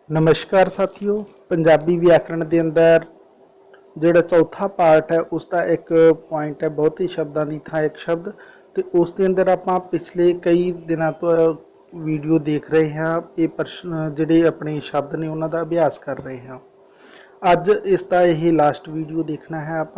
नमस्कार साथियों। पंजाबी व्याकरण के अंदर जोड़ा चौथा पार्ट है उसका एक पॉइंट है बहुत ही शब्दों की थां एक शब्द। तो उसके अंदर आप पिछले कई दिनों तो वीडियो देख रहे हैं, ये प्रश्न जोड़े अपने शब्द ने उन्हों का अभ्यास कर रहे हैं। अज इसका यही लास्ट वीडियो देखना है आप,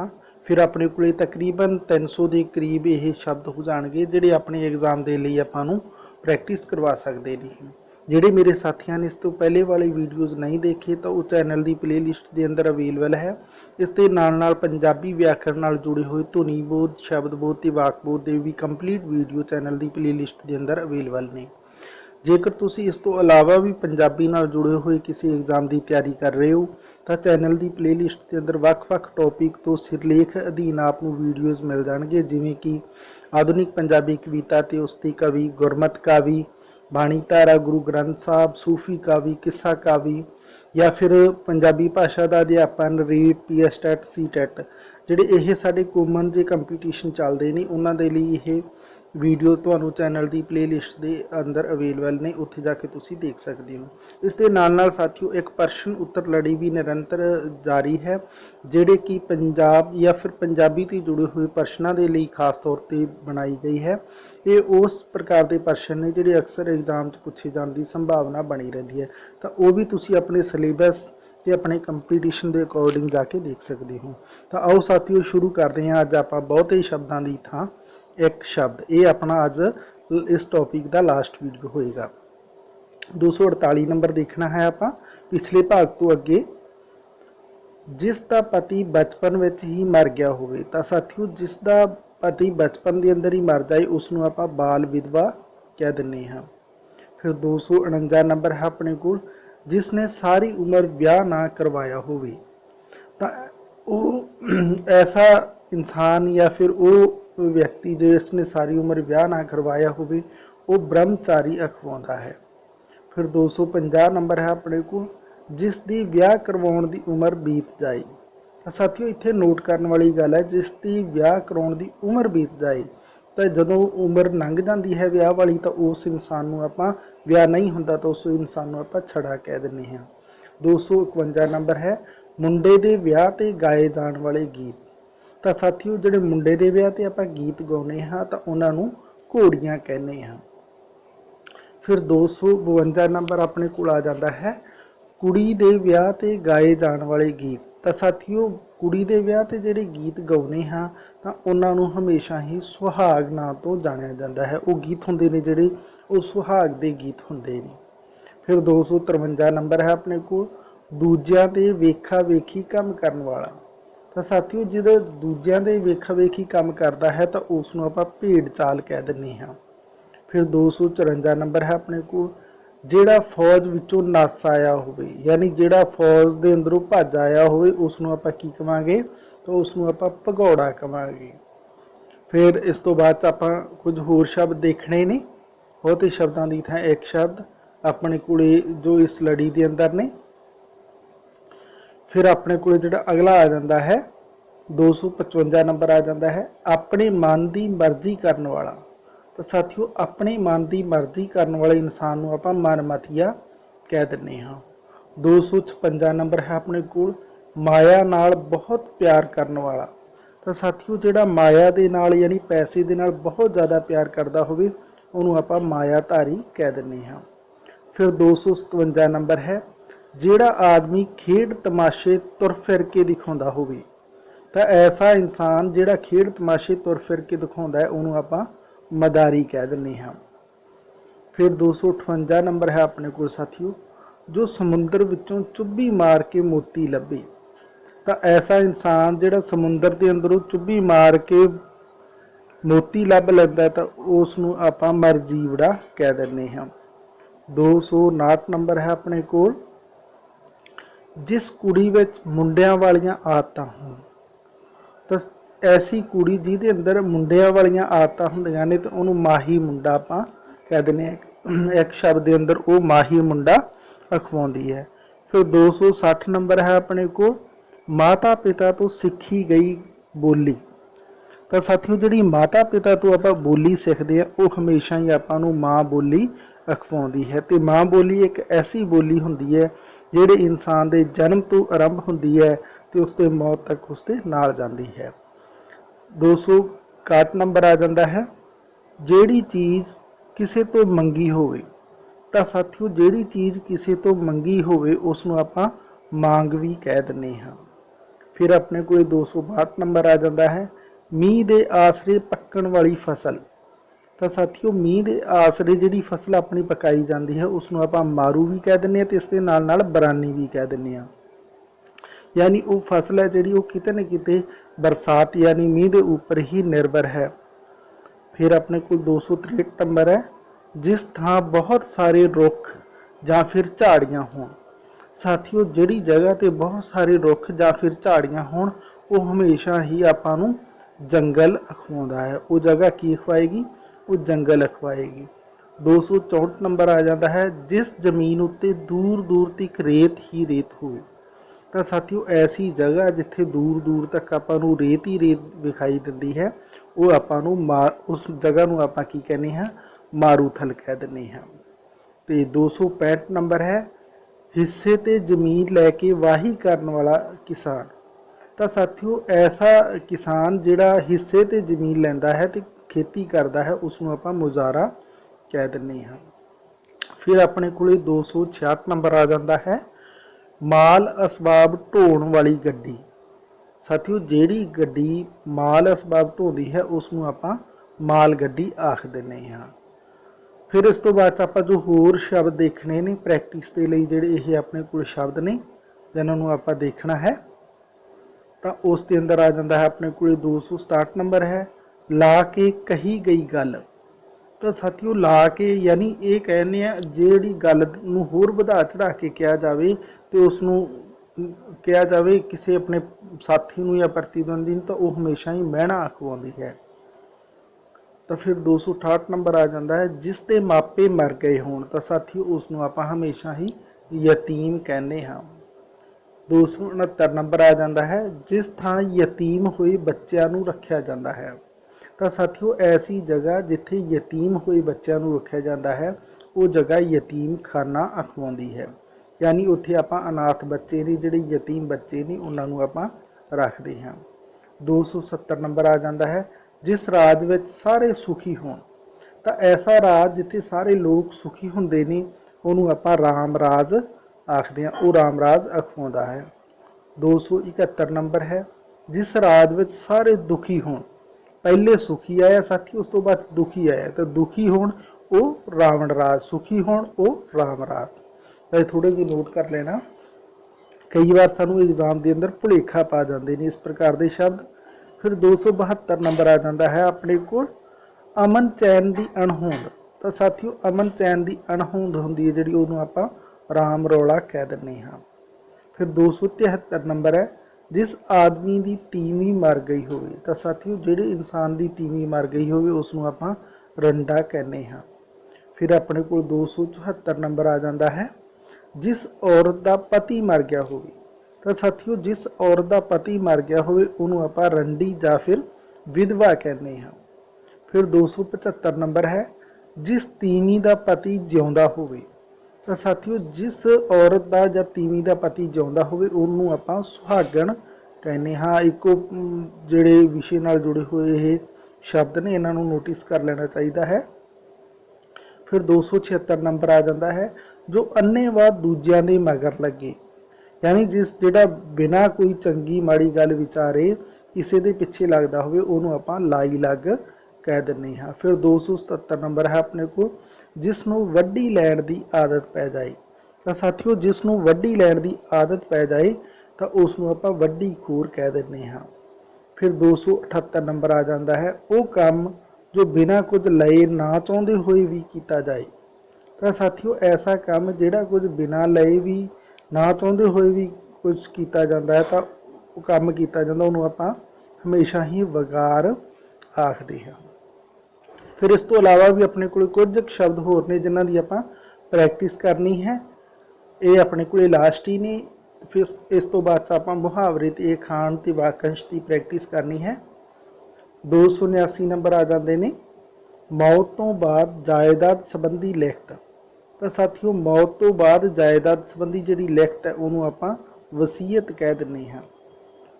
फिर अपने को तकरीबन 300 के करीब ये शब्द हो जाएंगे जोड़े अपने एग्जाम के लिए आपू प्रैक्टिस करवा सकते हैं। ਜਿਹੜੇ मेरे साथियों ने इस तो पहले वाले वीडियोज़ नहीं देखे तो वो चैनल की प्लेलिस्ट के अंदर अवेलेबल है। इस दे नाल पंजाबी व्याकरण नाल जुड़े हुए धुनी बोध, शब्द बोध ते वाक बोध के भी कंप्लीट वीडियो चैनल की प्लेलिस्ट के अंदर अवेलेबल ने। जेकर तुसी इस तो अलावा भी पंजाबी नाल जुड़े हुए किसी एग्जाम की तैयारी कर रहे हो तो चैनल की प्लेलिस्ट के अंदर ਵੱਖ-ਵੱਖ टॉपिक तो सिरलेख अधीन आपको वीडियोज़ मिल जाएंगे, जिमें कि आधुनिक पंजाबी कविता ते उसकी कवि, गुरमत कावी, बाणी धारा, गुरु ग्रंथ साहब, सूफी कावी, किस्सा कावी, या फिर पंजाबी भाषा का अध्यापन, रीट, पीएस टैट, सी टैट, जोड़े ये साढ़े कॉमन जो कंपीटीशन चलते हैं उन्होंने लिए ये वीडियो तो चैनल की प्लेलिस्ट के अंदर अवेलेबल ने, उत्थे जाके तुसी देख सकते हो। इस दे नाल साथियों एक प्रश्न उत्तर लड़ी भी निरंतर जारी है, जिहड़े कि पंजाब या फिर पंजाबी से जुड़े हुए प्रश्नों के लिए खास तौर पर बनाई गई है। ये उस प्रकार के प्रश्न ने जिहड़े अक्सर एग्जाम पूछे जाने की संभावना बनी रही है, तो वह भी तुसी अपने सिलेबस ते अपने कंपीटीशन के अकॉर्डिंग जाके देख सकते हो। तो आओ साथियों शुरू करते हैं। अज आप बहुत ही शब्दों की थां एक शब्द, ये अपना अज इस टॉपिक का लास्ट वीडियो होएगा। 248 नंबर देखना है आप पिछले भाग तो अगे। जिसका पति बचपन में ही मर गया होवे, तो साथियों जिसका पति बचपन के अंदर ही मर जाए उसनों आप बाल विधवा कह दिंने हाँ। फिर 249 नंबर है अपने को, जिसने सारी उम्र ब्याह ना करवाया होवे, तो वो ऐसा इंसान या फिर वो व्यक्ति जिसने सारी उम्र ब्याह ना करवाया होवे वो ब्रह्मचारी अखवाउंदा है। फिर 250 नंबर है अपने को, जिसकी ब्याह करवाउण की उम्र बीत जाए। तो साथियों इत्थे नोट करने वाली गल है, जिसकी ब्याह करवाउण की उम्र बीत जाए, तो जदों उम्र लंघ जाती है ब्याह वाली तो उस इंसान को आपां ब्याह नहीं होंदा तो उस इंसान को आपां छड़ा कह दिंदे हां। 251 नंबर है मुंडे दे ब्याह ते गाए जाण वाले गीत। तो साथियों जिहड़े मुंडे दे ब्याह ते आपां गीत गाउने हां तो उन्हां नूं घोड़ियां कहने हां। फिर 252 नंबर अपने को आ जाता है कुड़ी दे ब्याह ते गाए जाण वाले गीत। तो साथियों कुड़ी दे ब्याह ते जिहड़े गीत गाउने हाँ तो उन्हां नूं हमेशा ही सुहाग नाम तो जानिया जाता है। वो गीत हुंदे ने जिहड़े वो सुहाग दे गीत हुंदे ने। फिर 253 नंबर है अपने को दूजियां ते वेखा वेखी काम करन वाला। तो साथियों जो दूजियां दे वेखा वेखी काम करता है तो उसनूं आपां भेड़ चाल कह दिंदे हां। फिर 254 नंबर है अपने को जिहड़ा फौज विचों नस आया होवे, यानी जिहड़ा फौज दे अंदरों भज आया होवे उसनूं आपां की कहांगे तो उसनूं आपां भगौड़ा कहांगे। फिर इस तो बाद आपां कुछ होर शब्द देखने ने, बहुत ही शब्दों की थां एक शब्द अपने कोले जो इस लड़ी के अंदर ने। फिर अपने को जिहड़ा अगला आ जाता है 255 नंबर आ जाता है अपने मन की मर्जी करने वाला। तो साथियों अपने मन की मर्जी करने वाले इंसान को आप मनमतिया कह दिंदे हाँ। 256 नंबर है अपने को माया नाल बहुत प्यार करने वाला। तो साथियों जिहड़ा माया दे नाल यानी पैसे दे नाल बहुत ज़्यादा प्यार करता होवे उन्होंने आप मायाधारी कह दिंदे हाँ। फिर 257 नंबर है जिहड़ा आदमी खेड तमाशे तुर फिर के दिखाउंदा होवे। तो ऐसा इंसान जिहड़ा खेड तमाशे तुर फिर के दिखाउंदा है उन्होंने आप मदारी कह दिंदे हां। फिर 258 नंबर है अपने को साथियों जो समुद्र विचों चुब्भी मार के मोती लभे। तो ऐसा इंसान जिहड़ा समुद्र के अंदरों चुब्भी मार के मोती लभ लैंदा है तो उसनूं आपां मरजीवड़ा कह दिंदे हां। 259 नंबर है अपने को जिस कुड़ी विच मुंडियां वालियां आदतां होण। तो ऐसी कुड़ी जिहदे अंदर मुंडियां वालियां आदतां हुंदियां ने तो उन्होंने माही मुंडा आपां कह दिंदे हां। एक शब्द के अंदर वो माही मुंडा अखवाउंदी है। फिर 260 नंबर है अपने को माता पिता तो सीखी गई बोली। तो साथियों जिहड़ी माता पिता तो आप बोली सीखते हैं वो हमेशा ही आपां नूं माँ बोली ਅਖਵਾਉਂਦੀ ਹੈ। ਤੇ ਮਾਂ ਬੋਲੀ ਇੱਕ ਐਸੀ ਬੋਲੀ ਹੁੰਦੀ ਹੈ ਜਿਹੜੇ ਇਨਸਾਨ ਦੇ ਜਨਮ ਤੋਂ ਆਰੰਭ ਹੁੰਦੀ ਹੈ ਤੇ ਉਸ ਦੇ ਮੌਤ ਤੱਕ ਉਸ ਦੇ ਨਾਲ ਜਾਂਦੀ ਹੈ। 261 ਨੰਬਰ ਆ ਜਾਂਦਾ ਹੈ, ਜਿਹੜੀ ਚੀਜ਼ ਕਿਸੇ ਤੋਂ ਮੰਗੀ ਹੋਵੇ। ਤਾਂ ਸਾਥੀਓ ਜਿਹੜੀ ਚੀਜ਼ ਕਿਸੇ ਤੋਂ ਮੰਗੀ ਹੋਵੇ ਉਸ ਨੂੰ ਆਪਾਂ ਮੰਗ ਵੀ ਕਹਿ ਦਿੰਦੇ ਹਾਂ। ਫਿਰ ਆਪਣੇ ਕੋਲ 262 ਨੰਬਰ ਆ ਜਾਂਦਾ ਹੈ, ਮੀਂਹ ਦੇ ਆਸਰੇ ਪੱਕਣ ਵਾਲੀ ਫਸਲ। ਤਾਂ ਸਾਥੀਓ ਮੀਂਹ ਦੇ ਆਸਰੇ ਜਿਹੜੀ ਫਸਲ ਆਪਣੀ ਪਕਾਈ ਜਾਂਦੀ ਹੈ ਉਸ ਨੂੰ ਆਪਾਂ ਮਾਰੂ ਵੀ ਕਹਿ ਦਿੰਦੇ ਹਾਂ ਤੇ ਇਸ ਦੇ ਨਾਲ ਨਾਲ ਬਰਾਨੀ ਵੀ ਕਹਿ ਦਿੰਦੇ ਹਾਂ। यानी वो फसल है जी वो किते न किते बरसात यानी मीह के उपर ही निर्भर है। फिर अपने को 263 नंबर है, जिस थां बहुत सारे रुख या फिर झाड़ियाँ होण। साथियों जिहड़ी जगह ते बहुत सारे रुख या फिर झाड़ियाँ होण वो हमेशा ही आपां नूं जंगल अखवाउंदा है। वो जगह की अखवाएगी, वो जंगल अखवाएगी। 264 नंबर आ जाता है, जिस जमीन उत्ते दूर दूर तक रेत ही रेत होवे। ਤਾਂ ਸਾਥੀਓ ਐਸੀ ਜਗ੍ਹਾ ਜਿੱਥੇ ਦੂਰ ਦੂਰ ਤੱਕ ਆਪਾਂ ਨੂੰ ਰੇਤ ਹੀ ਰੇਤ ਵਿਖਾਈ ਦਿੰਦੀ ਹੈ ਉਹ ਆਪਾਂ ਨੂੰ ਉਸ ਜਗ੍ਹਾ ਨੂੰ ਆਪਾਂ ਕੀ ਕਹਿੰਦੇ ਹਾਂ, ਮਾਰੂਥਲ ਕਹਿ ਦਿੰਦੇ ਹਾਂ। ਤੇ 265 ਨੰਬਰ ਹੈ, ਹਿੱਸੇ ਤੇ ਜ਼ਮੀਨ ਲੈ ਕੇ ਵਾਹੀ ਕਰਨ ਵਾਲਾ ਕਿਸਾਨ। ਤਾਂ ਸਾਥੀਓ ਐਸਾ ਕਿਸਾਨ ਜਿਹੜਾ ਹਿੱਸੇ ਤੇ ਜ਼ਮੀਨ ਲੈਂਦਾ ਹੈ ਤੇ ਖੇਤੀ ਕਰਦਾ ਹੈ ਉਸ ਨੂੰ ਆਪਾਂ ਮੁਜ਼ਾਰਾ ਕਹਿ ਦਿੰਦੇ ਹਾਂ। ਫਿਰ ਆਪਣੇ ਕੋਲੇ 266 ਨੰਬਰ ਆ ਜਾਂਦਾ ਹੈ, माल असबाब ढोण वाली गड्डी। साथियों जिहड़ी गड्डी माल असबाब ढोंदी है उसनूं आपां माल गड्डी आख दिंदे हां। फिर इस तो बाद आपां जो होर शब्द देखने ने प्रैक्टिस के लिए जिहड़े ये अपने कोल शब्द ने जिन्हां नूं आपां देखना है, तो उस दे अंदर आ जाता है अपने कोल 267 नंबर है, ला के कही गई गल। तो साथियों ला के यानी ये कहने जिहड़ी गल नूं होर वधा चढ़ा के कहा जाए तो उसनूं कहा जाए किसी अपने साथी नूं या प्रतिद्वंदी नूं, तो वह हमेशा ही महना अखवाउंदी है। तो फिर 268 नंबर आ जाता है, जिस दे मापे मर गए होण। तो साथियों उसनूं आपां हमेशा ही यतीम कहने हाँ। 269 नंबर आ जाता है, जिस थां यतीम होए बच्चों नूं रखिया जाता है। तो साथियों ऐसी जगह जिथे यतीम हुए बच्चों को रखा जाता है वो जगह यतीम खाना अखवाउंदी है। यानी उत्थे आपां अनाथ बच्चे ने जिहड़े यतीम बच्चे ने उन्होंने आपां रखते हैं। 270 नंबर आ जाता है, जिस राज विच सारे सुखी होण। तो ऐसा राज जिथे सारे लोग सुखी हुंदे ने उन्होंने आपां राम राज आखदे हां, वो राम राज अखवाउंदा है। 271 नंबर है, जिस राज विच सारे दुखी होण। पहले सुखी आया साथी उस तो बाद दुखी आया, तो दुखी होण वो रावण राज, सुखी होण वो राम राज। तो थोड़े जी नोट कर लेना, कई बार सानू एग्जाम के अंदर भुलेखा पा जाते हैं इस प्रकार के शब्द। फिर 272 नंबर आ जाता है अपने को अमन चैन की अणहोंद। तो साथियों अमन चैन की अणहोंद होंदी है जिहड़ी उहनूं आपां राम रौला कह दिंदे हां। फिर 273 नंबर है, जिस आदमी की तीवी मर गई हो। तो साथियों जिहड़े इंसान की तीवी मर गई हो उसनूं आपां रंडा कहने हाँ। फिर अपने को 274 नंबर आ जाता है, जिस औरत का पति मर गया हो। तो साथियों जिस औरत का पति मर गया हो उन्होंने आपां रंडी या फिर विधवा कहने हाँ। फिर 275 नंबर है, जिस तीवी का पति जिउंदा हो। तो साथियों जिस औरत का या तीवी का पति जिउंदा होवे उन्होंने आपां सुहागण कहने हाँ। इको जिहड़े विषय नाल जुड़े हुए ये शब्द ने इन्हां नूं नोटिस कर लेना चाहिए है। फिर 276 नंबर आ जाता है, जो अन्नेवाह दूजियां दे मगर लगे। यानी जिस जिहड़ा बिना कोई चंगी माड़ी गल विचारे किसी दे पिछे लगदा होवे उहनूं आपां लाई लग कह दिंदे हाँ। फिर 277 नंबर है अपने को, जिसनूं वड्डी लैण की आदत पै जाए। तो साथियों जिसनूं वड्डी लैण की आदत पै जाए तो उसनूं आपां वड्डी खोर कह दिंदे हाँ। फिर 278 नंबर आ जाता है, वो काम जो बिना कुछ लए ना चाहते हुए भी किया जाए। तो साथियों ऐसा काम जिहड़ा कुछ बिना लए भी ना चाहते हुए भी कुछ किया जाता है तो वो काम किया जाता उन्होंने आपां हमेशा ही वगार आखते हैं। फिर इस तो अलावा भी अपने को कुछ शब्द होर ने जिन्हां दी आपां प्रैक्टिस करनी है। ये अपने को लास्ट ही ने। फिर इस तो बाद आपां मुहावरे ते अखाण ते वाकंश की प्रैक्टिस करनी है। 279 नंबर आ जाते हैं, मौत तो बाद जायदाद संबंधी लिखत। ਤਾਂ ਸਾਥੀਓ ਮੌਤ ਤੋਂ ਬਾਅਦ ਜਾਇਦਾਦ ਸੰਬੰਧੀ ਜਿਹੜੀ ਲਿਖਤ ਹੈ ਉਹਨੂੰ ਆਪਾਂ ਵਸੀਅਤ ਕਹਿ ਦਿੰਦੇ ਹਾਂ।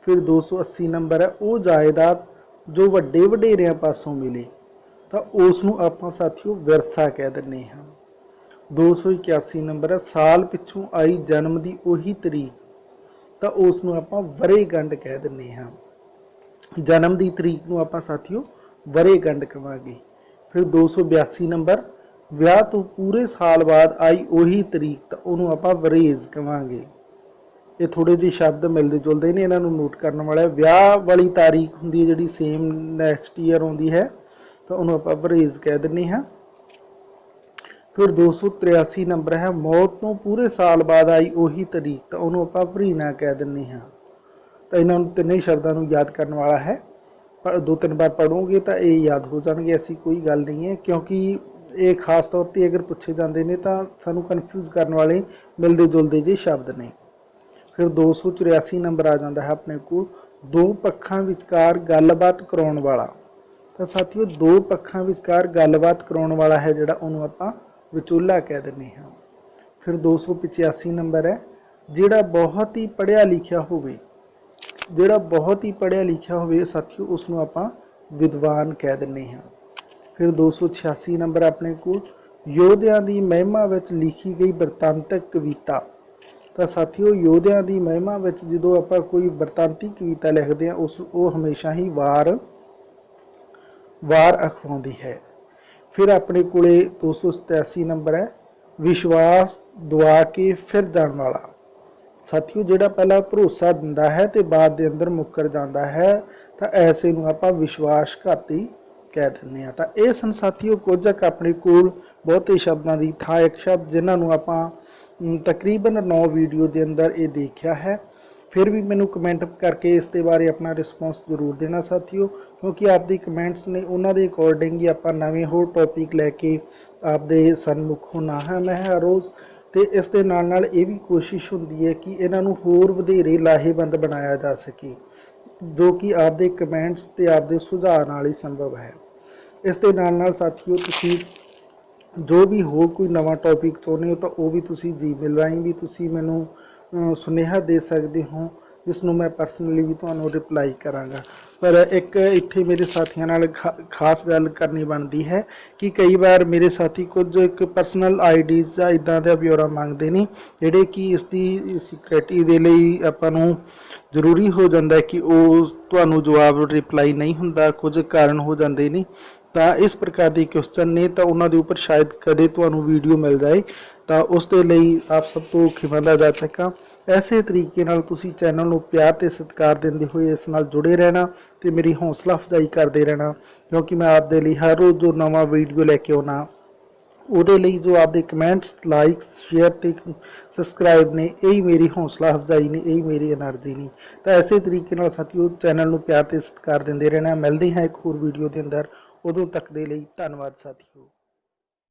ਫਿਰ 280 ਨੰਬਰ ਹੈ ਉਹ ਜਾਇਦਾਦ ਜੋ ਵੱਡੇ ਵਡੇਰਿਆਂ ਪਾਸੋਂ ਮਿਲੇ ਤਾਂ ਉਸ ਨੂੰ ਆਪਾਂ ਸਾਥੀਓ ਵਿਰਸਾ ਕਹਿ ਦਿੰਦੇ ਹਾਂ। 281 ਨੰਬਰ ਹੈ ਸਾਲ ਪਿੱਛੋਂ ਆਈ ਜਨਮ ਦੀ ਉਹੀ ਤਰੀਕ ਤਾਂ ਉਸ ਨੂੰ ਆਪਾਂ ਵਰ੍ਹੇਗੰਢ ਕਹਿ ਦਿੰਦੇ ਹਾਂ। ਜਨਮ ਦੀ ਤਰੀਕ ਨੂੰ ਆਪਾਂ ਸਾਥੀਓ ਵਰ੍ਹੇਗੰਢ ਕਹਾਂਗੇ। ਫਿਰ 282 ਨੰਬਰ ਵਿਆਹ ਤੋਂ ਪੂਰੇ ਸਾਲ ਬਾਅਦ ਆਈ ਉਹੀ ਤਰੀਕ ਤਾਂ ਉਹਨੂੰ ਆਪਾਂ ਵਰੇਜ਼ ਕਹਾਂਗੇ। ਇਹ ਥੋੜੇ ਜਿਹੇ ਸ਼ਬਦ ਮਿਲਦੇ ਜੁਲਦੇ ਨੇ, ਇਹਨਾਂ ਨੂੰ ਨੋਟ ਕਰਨ ਵਾਲਾ। ਵਿਆਹ ਵਾਲੀ ਤਾਰੀਖ ਹੁੰਦੀ ਹੈ ਜਿਹੜੀ ਸੇਮ ਨੈਕਸਟ ਈਅਰ ਆਉਂਦੀ ਹੈ ਤਾਂ ਉਹਨੂੰ ਆਪਾਂ ਵਰੇਜ਼ ਕਹਿ ਦਿੰਦੇ ਹਾਂ। ਫਿਰ 283 ਨੰਬਰ ਹੈ ਮੌਤ ਤੋਂ ਪੂਰੇ ਸਾਲ ਬਾਅਦ ਆਈ ਉਹੀ ਤਰੀਕ ਤਾਂ ਉਹਨੂੰ ਆਪਾਂ ਵਰੀਨਾ ਕਹਿ ਦਿੰਦੇ ਹਾਂ। ਤਾਂ ਇਹਨਾਂ ਨੂੰ ਤਿੰਨੇ ਸ਼ਬਦਾਂ ਨੂੰ ਯਾਦ ਕਰਨ ਵਾਲਾ ਹੈ, ਪਰ 2-3 ਵਾਰ ਪੜ੍ਹੋਗੇ ਤਾਂ ਇਹ ਯਾਦ ਹੋ ਜਾਣਗੇ, ਐਸੀ ਕੋਈ ਗੱਲ ਨਹੀਂ ਹੈ, ਕਿਉਂਕਿ ਇਹ ਖਾਸ ਤੌਰ ਤੇ ਅਗਰ ਪੁੱਛੇ ਜਾਂਦੇ ਨੇ ਤਾਂ ਸਾਨੂੰ ਕਨਫਿਊਜ਼ ਕਰਨ ਵਾਲੇ ਮਿਲਦੇ ਜੁਲਦੇ ਜਿਹੇ ਸ਼ਬਦ ਨੇ। ਫਿਰ 284 ਨੰਬਰ ਆ ਜਾਂਦਾ ਹੈ ਆਪਣੇ ਕੋਲ ਦੋ ਪੱਖਾਂ ਵਿਚਕਾਰ ਗੱਲਬਾਤ ਕਰਾਉਣ ਵਾਲਾ। ਤਾਂ ਸਾਥੀਓ ਦੋ ਪੱਖਾਂ ਵਿਚਕਾਰ ਗੱਲਬਾਤ ਕਰਾਉਣ ਵਾਲਾ ਹੈ ਜਿਹੜਾ, ਉਹਨੂੰ ਆਪਾਂ ਵਿਚੋਲਾ ਕਹਿ ਦਿੰਦੇ ਹਾਂ। ਫਿਰ 285 ਨੰਬਰ ਹੈ ਜਿਹੜਾ ਬਹੁਤ ਹੀ ਪੜ੍ਹਿਆ ਲਿਖਿਆ ਹੋਵੇ, ਜਿਹੜਾ ਬਹੁਤ ਹੀ ਪੜ੍ਹਿਆ ਲਿਖਿਆ ਹੋਵੇ ਸਾਥੀਓ ਉਸ ਨੂੰ ਆਪਾਂ ਵਿਦਵਾਨ ਕਹਿ ਦਿੰਦੇ ਹਾਂ। ਫਿਰ 286 ਨੰਬਰ ਆਪਣੇ ਕੋਲ ਯੋਧਿਆਂ ਦੀ ਮਹਿਮਾ ਵਿੱਚ ਲਿਖੀ ਗਈ ਬਿਰਤਾਂਤਕ ਕਵਿਤਾ। ਤਾਂ ਸਾਥੀਓ ਯੋਧਿਆਂ ਦੀ ਮਹਿਮਾ ਵਿੱਚ ਜਦੋਂ ਆਪਾਂ ਕੋਈ ਬਿਰਤਾਂਤੀ ਕਵਿਤਾ ਲਿਖਦੇ ਹਾਂ ਉਹ ਹਮੇਸ਼ਾ ਹੀ ਵਾਰ ਅਖਵਾਉਂਦੀ ਹੈ। ਫਿਰ ਆਪਣੇ ਕੋਲੇ 287 ਨੰਬਰ ਹੈ ਵਿਸ਼ਵਾਸ ਦਵਾ ਕੇ ਫਿਰ ਜਾਣ ਵਾਲਾ। ਸਾਥੀਓ ਜਿਹੜਾ ਪਹਿਲਾਂ ਭਰੋਸਾ ਦਿੰਦਾ ਹੈ ਤੇ ਬਾਅਦ ਦੇ ਅੰਦਰ ਮੁੱਕਰ ਜਾਂਦਾ ਹੈ ਤਾਂ ਐਸੇ ਨੂੰ ਆਪਾਂ ਵਿਸ਼ਵਾਸਘਾਤੀ ਕਹਿ ਦਿੰਦੇ ਹਾਂ। ਤਾਂ ਇਹ ਸਨ ਸਾਥੀਓ ਕੁਝ ਕੁ ਆਪਣੇ ਕੋਲ ਬਹੁਤੇ ਸ਼ਬਦਾਂ ਦੀ ਥਾਂ ਇੱਕ ਸ਼ਬਦ ਜਿਨ੍ਹਾਂ ਨੂੰ ਆਪਾਂ ਤਕਰੀਬਨ 9 ਵੀਡੀਓ ਦੇ ਅੰਦਰ ਇਹ ਦੇਖਿਆ ਹੈ। ਫਿਰ ਵੀ ਮੈਨੂੰ ਕਮੈਂਟ ਕਰਕੇ ਇਸ ਦੇ ਬਾਰੇ ਆਪਣਾ ਰਿਸਪੌਂਸ ਜ਼ਰੂਰ ਦੇਣਾ ਸਾਥੀਓ, ਕਿਉਂਕਿ ਆਪਦੇ ਕਮੈਂਟਸ ਨੇ ਉਹਨਾਂ ਦੇ ਅਕੋਰਡਿੰਗ ਹੀ ਆਪਾਂ ਨਵੇਂ ਹੋਰ ਟੌਪਿਕ ਲੈ ਕੇ ਆਪਦੇ ਸਨਮੁਖ ਹੋਣਾ ਹੈ ਮੈਂ ਹਰ ਰੋਜ਼। ਤੇ ਇਸ ਦੇ ਨਾਲ ਨਾਲ ਇਹ ਵੀ ਕੋਸ਼ਿਸ਼ ਹੁੰਦੀ ਹੈ ਕਿ ਇਹਨਾਂ ਨੂੰ ਹੋਰ ਵਧੇਰੇ ਲਾਹੇਵੰਦ ਬਣਾਇਆ ਜਾ ਸਕੇ, ਜੋ ਕਿ ਆਪਦੇ ਕਮੈਂਟਸ ਤੇ ਆਪਦੇ ਸੁਝਾਅ ਨਾਲ ਹੀ ਸੰਭਵ ਹੈ। ਇਸ ਦੇ ਨਾਲ ਨਾਲ ਸਾਥੀਓ ਤੁਸੀਂ ਜੋ ਵੀ ਹੋਰ ਕੋਈ ਨਵਾਂ ਟੌਪਿਕ ਚਾਹੁੰਦੇ ਹੋ ਤਾਂ ਉਹ ਵੀ ਤੁਸੀਂ ਜੀਮੇਲ ਰਾਹੀਂ ਵੀ ਤੁਸੀਂ ਮੈਨੂੰ ਸੁਨੇਹਾ ਦੇ ਸਕਦੇ ਹੋ, ਜਿਸ ਨੂੰ ਮੈਂ ਪਰਸਨਲੀ ਵੀ ਤੁਹਾਨੂੰ ਰਿਪਲਾਈ ਕਰਾਂਗਾ। ਪਰ ਇੱਕ ਇੱਥੇ ਮੇਰੇ ਸਾਥੀਆਂ ਨਾਲ ਖਾਸ ਗੱਲ ਕਰਨੀ ਬਣਦੀ ਹੈ ਕਿ ਕਈ ਵਾਰ ਮੇਰੇ ਸਾਥੀ ਕੁਝ ਇੱਕ ਪਰਸਨਲ ਆਈਡੀਜ਼ ਜਾਂ ਇੱਦਾਂ ਦਾ ਬਿਊਰਾ ਮੰਗਦੇ ਨੇ ਜਿਹੜੇ ਕਿ ਇਸ ਦੀ ਸਿਕਿਉਰਿਟੀ ਦੇ ਲਈ ਆਪਾਂ ਨੂੰ ਜ਼ਰੂਰੀ ਹੋ ਜਾਂਦਾ ਕਿ ਉਹ ਤੁਹਾਨੂੰ ਜਵਾਬ ਰਿਪਲਾਈ ਨਹੀਂ ਹੁੰਦਾ, ਕੁਝ ਕਾਰਨ ਹੋ ਜਾਂਦੇ ਨੇ। ਤਾਂ ਇਸ ਪ੍ਰਕਾਰ ਦੀ ਕੁਐਸਚਨ ਨੇ ਤਾਂ ਉਹਨਾਂ ਦੇ ਉੱਪਰ ਸ਼ਾਇਦ ਕਦੇ ਤੁਹਾਨੂੰ ਵੀਡੀਓ ਮਿਲ ਜਾਏ, ਤਾਂ ਉਸ ਦੇ ਲਈ ਆਪ ਸਭ ਤੋਂ ਖਿਮਾ ਜਾਚਕਾਂ। ਐਸੇ ਤਰੀਕੇ ਨਾਲ ਤੁਸੀਂ ਚੈਨਲ ਨੂੰ ਪਿਆਰ ਤੇ ਸਤਿਕਾਰ ਦਿੰਦੇ ਹੋਏ ਇਸ ਨਾਲ ਜੁੜੇ ਰਹਿਣਾ ਤੇ ਮੇਰੀ ਹੌਸਲਾ ਅਫਜ਼ਾਈ ਕਰਦੇ ਰਹਿਣਾ, ਕਿਉਂਕਿ ਮੈਂ ਆਪ ਦੇ ਲਈ ਹਰ ਰੋਜ਼ ਜੋ ਨਵਾਂ ਵੀਡੀਓ ਲੈ ਕੇ ਆਉਣਾ ਉਹਦੇ ਲਈ ਜੋ ਆਪਦੇ ਕਮੈਂਟਸ, ਲਾਈਕਸ, ਸ਼ੇਅਰ ਤੇ ਸਬਸਕ੍ਰਾਈਬ ਨੇ, ਇਹੀ ਮੇਰੀ ਹੌਸਲਾ ਅਫਜ਼ਾਈ ਨੇ, ਇਹੀ ਮੇਰੀ એનર્ਜੀ ਨੇ। ਤਾਂ ਐਸੇ ਤਰੀਕੇ ਨਾਲ ਸਾਥੀਓ ਚੈਨਲ ਨੂੰ ਪਿਆਰ ਤੇ ਸਤਿਕਾਰ ਦਿੰਦੇ ਰਹਿਣਾ। ਮਿਲਦੇ ਹਾਂ ਇੱਕ ਹੋਰ ਵੀਡੀਓ ਦੇ ਅੰਦਰ, ਉਦੋਂ ਤੱਕ ਦੇ ਲਈ ਧੰਨਵਾਦ ਸਾਥੀਓ।